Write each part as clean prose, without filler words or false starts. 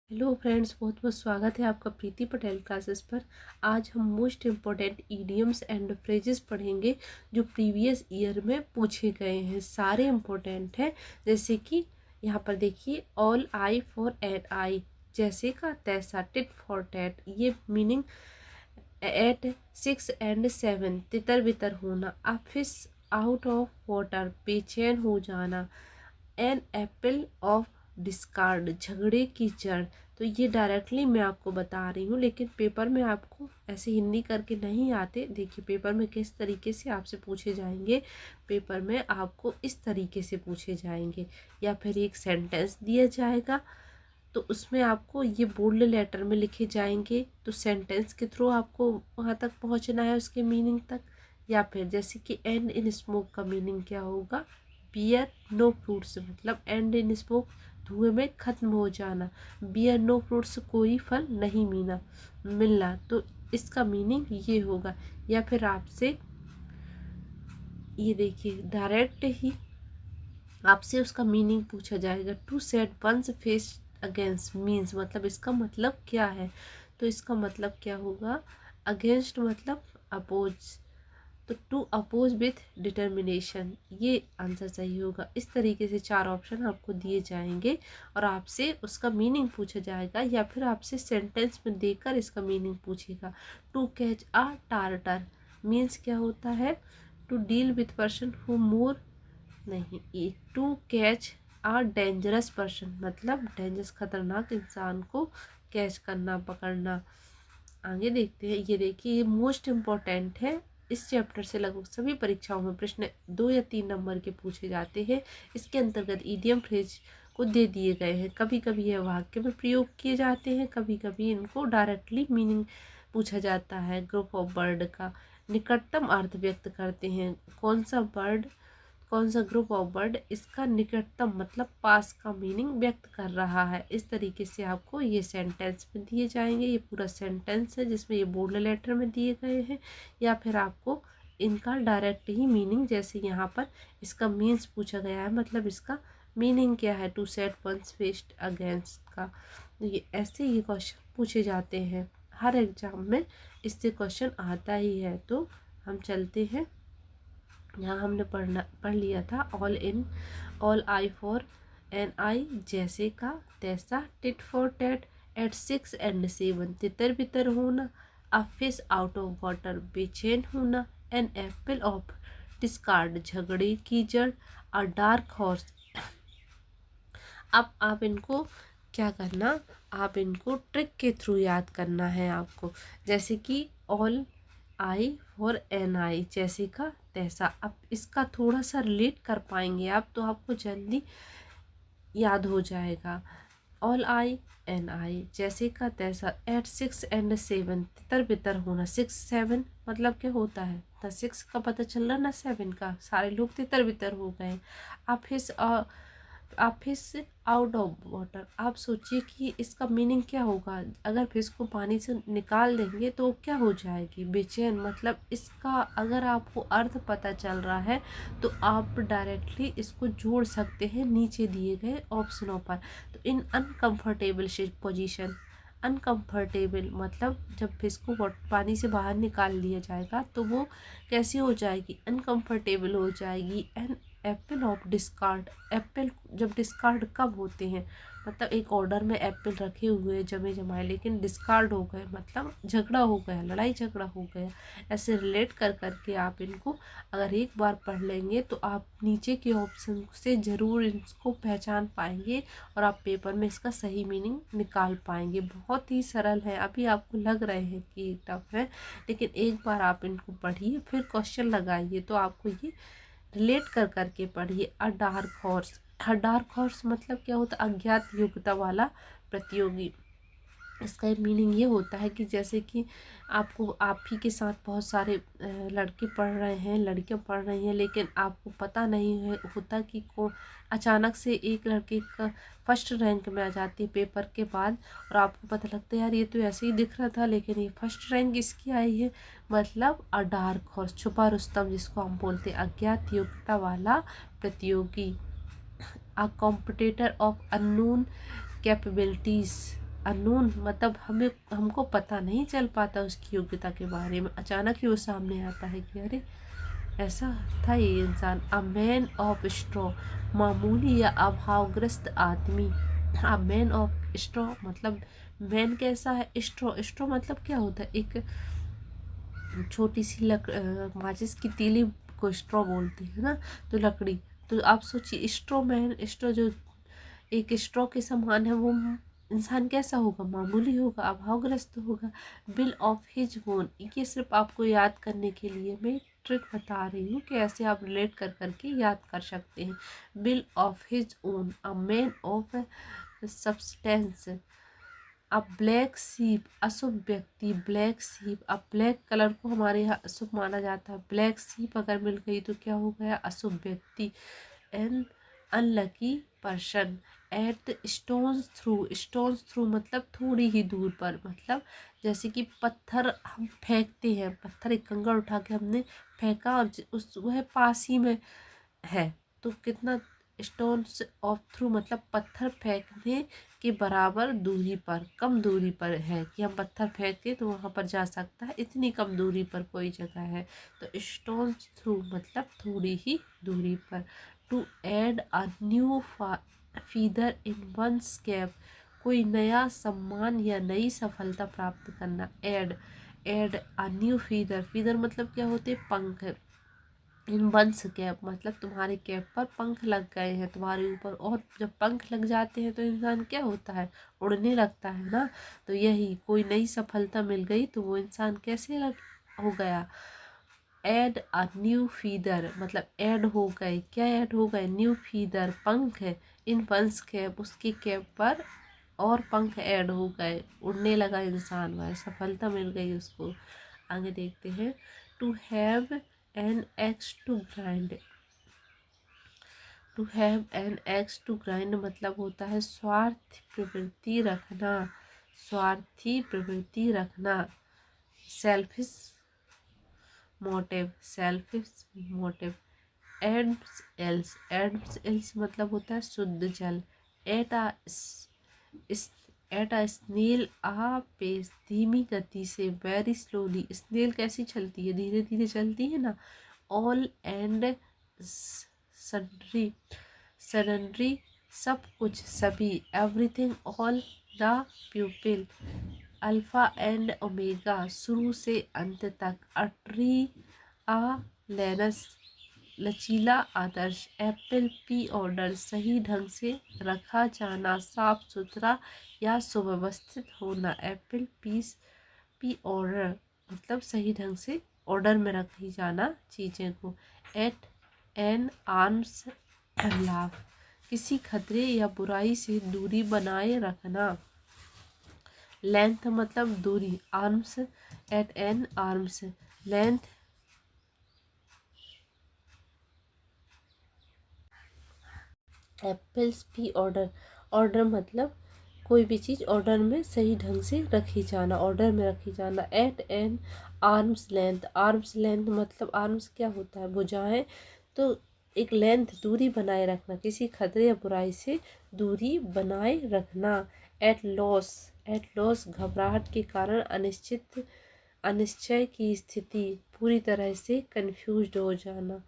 Hello friends, बहुत बहुत स्वागत है आपका प्रीति पटेल क्लासेस पर। आज हम most important idioms and phrases पढ़ेंगे जो प्रीवियस ईयर में पूछे गए हैं। सारे इम्पोर्टेंट हैं। जैसे कि यहाँ पर देखिए, all eye for an eye, जैसे का तैसा, टिट फॉर टैट। ये मीनिंग एट 6 and 7, तितर बितर होना। A fish out of water, बेचैन हो जाना। एन एप्पल ऑफ डिस्कार्ड, झगड़े की जड़। तो ये डायरेक्टली मैं आपको बता रही हूँ, लेकिन पेपर में आपको ऐसे हिंदी करके नहीं आते। देखिए पेपर में किस तरीके से आपसे पूछे जाएंगे। पेपर में आपको इस तरीके से पूछे जाएंगे, या फिर एक सेंटेंस दिया जाएगा तो उसमें आपको ये बोल्ड लेटर में लिखे जाएंगे, तो सेंटेंस के थ्रू आपको वहाँ तक पहुँचना है, उसके मीनिंग तक। या फिर जैसे कि एंड इन स्मोक का मीनिंग क्या होगा, बियर नो फ्रूट्स, मतलब एंड इन स्मोक, धुएं में खत्म हो जाना। बियर नो फ्रूट्स, कोई फल नहीं मिलना, तो इसका मीनिंग ये होगा। या फिर आपसे ये देखिए डायरेक्ट ही आपसे उसका मीनिंग पूछा जाएगा। To set one's face against means, मतलब इसका मतलब क्या है। तो इसका मतलब क्या होगा, अगेंस्ट मतलब अपोज, तो टू अपोज विथ डिटर्मिनेशन, ये आंसर सही होगा। इस तरीके से 4 ऑप्शन आपको दिए जाएंगे और आपसे उसका मीनिंग पूछा जाएगा, या फिर आपसे सेंटेंस में देकर इसका मीनिंग पूछेगा। To catch a tartar means क्या होता है, to deal with person who more, नहीं, ये to catch a dangerous person, मतलब डेंजरस, खतरनाक इंसान को कैच करना, पकड़ना। आगे देखते हैं। ये देखिए, ये मोस्ट इम्पॉर्टेंट है। इस चैप्टर से लगभग सभी परीक्षाओं में प्रश्न 2 या 3 नंबर के पूछे जाते हैं। इसके अंतर्गत ईडियम फ्रेज को दे दिए गए हैं। कभी कभी यह वाक्य में प्रयोग किए जाते हैं, कभी कभी इनको डायरेक्टली मीनिंग पूछा जाता है। ग्रुप ऑफ बर्ड का निकटतम अर्थ व्यक्त करते हैं। कौन सा बर्ड, कौन सा ग्रुप ऑफ बर्ड इसका निकटतम मतलब पास का मीनिंग व्यक्त कर रहा है। इस तरीके से आपको ये सेंटेंस में दिए जाएंगे। ये पूरा सेंटेंस है जिसमें ये बोल्ड लेटर में दिए गए हैं, या फिर आपको इनका डायरेक्ट ही मीनिंग, जैसे यहाँ पर इसका मीन्स पूछा गया है, मतलब इसका मीनिंग क्या है, to set one's faced against का। ये ऐसे ये क्वेश्चन पूछे जाते हैं हर एग्जाम में, इससे क्वेश्चन आता ही है। तो हम चलते हैं। यहाँ हमने पढ़ लिया था all eye for an eye, जैसे का तैसा, tit for tat, at 6 and 7, तितर बितर होना। A fish out of water, बेचैन होना। एन एप्पल ऑफ डिस्कार्ड, झगड़े की जड़। A dark horse. अब आप इनको क्या करना, आप इनको ट्रिक के थ्रू याद करना है आपको। जैसे कि all eye for an eye, जैसे का तैसा। अब इसका थोड़ा सा रिलेट कर पाएंगे आप, तो आपको जल्दी याद हो जाएगा। ऑल आई एन आई, जैसे का तैसा। एट 6 and 7, तितर बितर होना। 6 7 मतलब क्या होता है, ना 6 का पता चल रहा ना 7 का, सारे लोग तितर बितर हो गए। आप हिस आप फिश आउट ऑफ वाटर, आप सोचिए कि इसका मीनिंग क्या होगा। अगर फिश को पानी से निकाल देंगे तो क्या हो जाएगी, बेचैन। मतलब इसका अगर आपको अर्थ पता चल रहा है तो आप डायरेक्टली इसको जोड़ सकते हैं नीचे दिए गए ऑप्शनों पर। तो इन अनकंफर्टेबल पोजीशन, अनकंफर्टेबल मतलब जब फिश को पानी से बाहर निकाल लिया जाएगा तो वो कैसी हो जाएगी, अनकंफर्टेबल हो जाएगी। An apple of discard, apple जब डिस्कार्ड कब होते हैं, मतलब एक ऑर्डर में एप्पल रखे हुए जमे जमाए, लेकिन डिस्कार्ड हो गए, मतलब झगड़ा हो गया, लड़ाई झगड़ा हो गया। ऐसे रिलेट कर करके आप इनको अगर एक बार पढ़ लेंगे तो आप नीचे के ऑप्शन से ज़रूर इसको पहचान पाएंगे और आप पेपर में इसका सही मीनिंग निकाल पाएंगे। बहुत ही सरल है। अभी आपको लग रहे हैं कि टफ है, लेकिन एक बार आप इनको पढ़िए, फिर क्वेश्चन लगाइए तो आपको ये रिलेट कर करके पढ़िए। अ डार्क हॉर्स, अ डार्क हॉर्स मतलब क्या होता है, अज्ञात योग्यता वाला प्रतियोगी। इसका मीनिंग ये होता है कि जैसे कि आपको, आप ही के साथ बहुत सारे लड़के पढ़ रहे हैं, लड़कियां पढ़ रही हैं, लेकिन आपको पता नहीं है होता कि कौन, अचानक से एक लड़के का फर्स्ट रैंक में आ जाती है पेपर के बाद, और आपको पता लगता है यार ये तो ऐसे ही दिख रहा था, लेकिन ये फर्स्ट रैंक इसकी आई है। मतलब अ डार्क हॉर्स, छुपा रुस्तम जिसको हम बोलते हैं, अज्ञात योग्यता वाला प्रतियोगी। अ competitor of unknown capabilities, unknown मतलब हमको पता नहीं चल पाता उसकी योग्यता के बारे में, अचानक ही वो सामने आता है कि अरे ऐसा था ये इंसान। अ मैन ऑफ स्ट्रॉ, मामूली या अभावग्रस्त आदमी। अ मैन ऑफ स्ट्रॉ मतलब मैन कैसा है, स्ट्रॉ स्ट्रॉ मतलब क्या होता है, एक छोटी सी माचिस की तीली को स्ट्रॉ बोलते हैं ना, तो लकड़ी। तो आप सोचिए स्ट्रॉ मैन, स्ट्रॉ जो एक स्ट्रॉ के समान है, वो इंसान कैसा होगा, मामूली होगा, अभावग्रस्त होगा। बिल ऑफ हिज बोन, ये सिर्फ आपको याद करने के लिए मैं ट्रिक बता रही हूँ कि ऐसे आप रिलेट कर करके याद कर सकते हैं। Bill of his own, a man of substance. A black सीप, अशुभ व्यक्ति। ब्लैक सीप, अब ब्लैक कलर को हमारे यहाँ अशुभ माना जाता है, ब्लैक सीप अगर मिल गई तो क्या हो गया, अशुभ व्यक्ति। An unlucky person. At stones throw, stones throw मतलब थोड़ी ही दूर पर, मतलब जैसे कि पत्थर हम फेंकते हैं, पत्थर एक कंकड़ उठा के हमने फेंका और उस वह पास ही में है, तो कितना, स्टोन्स ऑफ थ्रू मतलब पत्थर फेंकने के बराबर दूरी पर, कम दूरी पर है कि हम पत्थर फेंके तो वहाँ पर जा सकता है, इतनी कम दूरी पर कोई जगह है, तो स्टोन्स थ्रू मतलब थोड़ी ही दूरी पर। To add a new feather in one's cap, कोई नया सम्मान या नई सफलता प्राप्त करना। Add a new feather, feather मतलब क्या होते, पंख। इन वंस कैप मतलब तुम्हारे कैप पर पंख लग गए हैं तुम्हारे ऊपर, और जब पंख लग जाते हैं तो इंसान क्या होता है, उड़ने लगता है ना। तो यही कोई नई सफलता मिल गई तो वो इंसान कैसे हो गया। एड अ न्यू फीदर मतलब ऐड हो गए, क्या ऐड हो गए, न्यू फीदर पंख है, इन वंस कैप उसकी कैप पर और पंख ऐड हो गए, उड़ने लगा इंसान, वह सफलता मिल गई उसको। आगे देखते हैं। To have an axe to grind, to have an axe to grind मतलब होता है स्वार्थ प्रवृत्ति रखना, स्वार्थी प्रवृत्ति रखना। Selfish motive, selfish motive. Adam's ale, Adam's ale मतलब होता है शुद्ध जल। At a at a snail a pace, धीमी गति से, वेरी स्लोली, स्नेल कैसी चलती है, धीरे धीरे चलती है ना। ऑल एंड सडरी, सडनरी सब कुछ, सभी, everything, all the प्यूपिल। Alpha and omega शुरू से अंत तक। अट्री आ लेनस लचीला आदर्श। एप्पल पी ऑर्डर सही ढंग से रखा जाना, साफ सुथरा या सुव्यवस्थित होना। एप्पल पीस पी ऑर्डर मतलब सही ढंग से ऑर्डर में रखी जाना चीज़ें को। एट एन आर्म्स लाभ, किसी खतरे या बुराई से दूरी बनाए रखना। लेंथ मतलब दूरी, arms, at an arms length. Apples pie order, order मतलब कोई भी चीज़ ऑर्डर में सही ढंग से रखी जाना, ऑर्डर में रखी जाना। At an arms length, arms length मतलब आर्म्स क्या होता है, भुजाएं, तो एक लेंथ दूरी बनाए रखना, किसी खतरे या बुराई से दूरी बनाए रखना। एट लॉस, एट लॉस घबराहट के कारण, अनिश्चित, अनिश्चय की स्थिति, पूरी तरह से कंफ्यूज्ड हो जाना।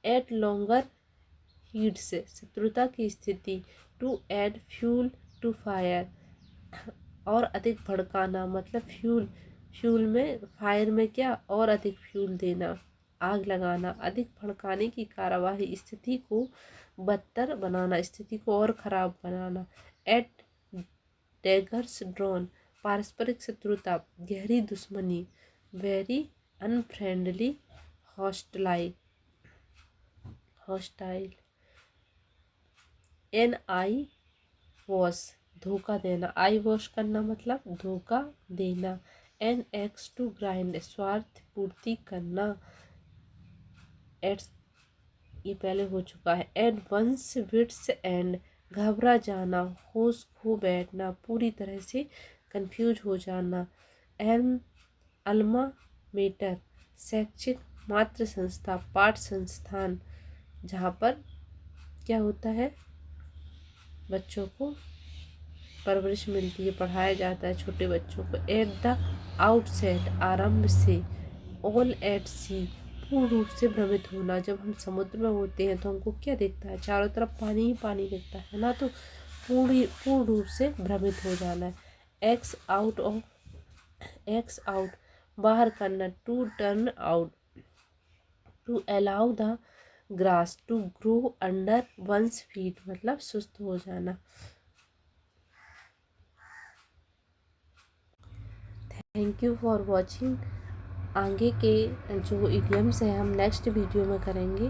एट लॉन्गर हीट से, शत्रुता की स्थिति। To add fuel to fire, और अधिक भड़काना मतलब फ्यूल, फ्यूल में फायर में क्या और अधिक फ्यूल देना, आग लगाना, अधिक भड़काने की कार्यवाही, स्थिति को बदतर बनाना, स्थिति को और खराब बनाना। एट डैगर्स ड्रॉन, पारस्परिक शत्रुता, गहरी दुश्मनी। Very unfriendly hostile, hostile. An eyewash धोखा देना, आई वॉश करना मतलब धोखा देना। एन एक्स टू ग्राइंड स्वार्थ पूर्ति करना। एट्स ये पहले हो चुका है। एट वंस विट्स एंड घबरा जाना, होश खो बैठना, पूरी तरह से कंफ्यूज हो जाना। एम अल्मा मेटर शैक्षिक मात्र संस्था, पाठ संस्थान, जहाँ पर क्या होता है, बच्चों को परवरिश मिलती है, पढ़ाया जाता है छोटे बच्चों को। एट द आउटसेट, आरंभ से। ऑल एट सी, पूर्ण रूप से भ्रमित होना। जब हम समुद्र में होते हैं तो हमको क्या दिखता है, चारों तरफ पानी ही पानी दिखता है ना, तो पूर्ण रूप से भ्रमित हो जाना है। Axe out of, axe out बाहर करना। To turn out, to allow the grass to grow under one's feet, मतलब सुस्त हो जाना। Thank you for watching. आगे के जो इडियम्स हैं हम नेक्स्ट वीडियो में करेंगे।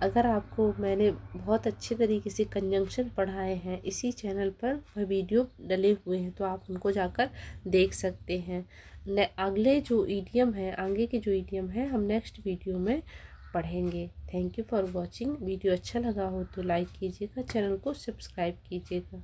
अगर आपको मैंने बहुत अच्छे तरीके से कंजंक्शन पढ़ाए हैं इसी चैनल पर, वह वीडियो डले हुए हैं, तो आप उनको जाकर देख सकते हैं। अगले जो ईडियम है, आगे के जो ईडियम है हम नेक्स्ट वीडियो में पढ़ेंगे। Thank you for watching. Video अच्छा लगा हो तो लाइक कीजिएगा, चैनल को सब्सक्राइब कीजिएगा।